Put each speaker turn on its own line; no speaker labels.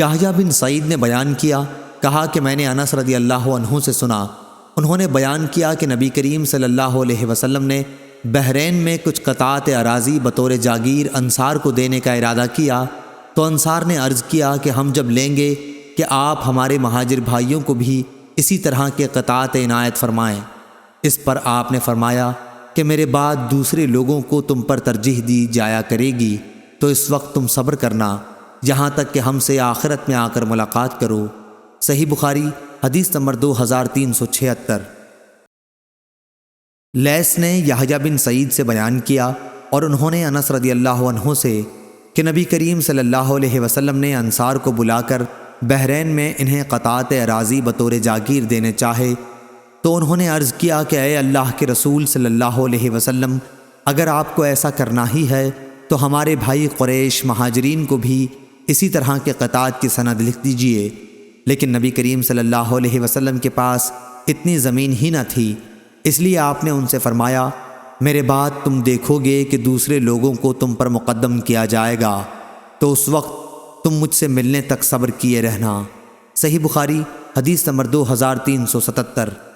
یحییٰ بن سعید نے بیان کیا، کہا کہ میں نے انس رضی اللہ عنہ سے سنا، انہوں نے بیان کیا کہ نبی کریم صلی اللہ علیہ وسلم نے بحرین میں کچھ قطعات اراضی بطور جاگیر انصار کو دینے کا ارادہ کیا، تو انصار نے عرض کیا کہ ہم جب لیں گے کہ آپ ہمارے مہاجر بھائیوں کو بھی اسی طرح کے قطعات عنایت فرمائیں۔ اس پر آپ نے فرمایا کہ میرے بعد دوسرے لوگوں کو تم پر ترجیح دی جایا کرے گی، تو اس وقت تم صبر کرنا یہاں تک کہ ہم سے آخرت میں آ کر ملاقات کرو۔ صحیح بخاری حدیث نمبر 2376۔ لیث نے یحییٰ بن سعید سے بیان کیا اور انہوں نے انس رضی اللہ عنہ سے کہ نبی کریم صلی اللہ علیہ وسلم نے انصار کو بلا کر بحرین میں انہیں قطعات اراضی بطور جاگیر دینے چاہے، تو انہوں نے عرض کیا کہ اے اللہ کے رسول صلی اللہ علیہ وسلم، اگر آپ کو ایسا کرنا ہی ہے تو ہمارے بھائی قریش مہاجرین کو بھی اسی طرح کے قطعات کی سند لکھ دیجئے۔ لیکن نبی کریم صلی اللہ علیہ وسلم کے پاس اتنی زمین ہی نہ تھی، اس لیے آپ نے ان سے فرمایا میرے بعد تم دیکھو گے کہ دوسرے لوگوں کو تم پر مقدم کیا جائے گا، تو اس وقت تم مجھ سے ملنے تک صبر کیے رہنا۔ صحیح بخاری حدیث نمبر 2377۔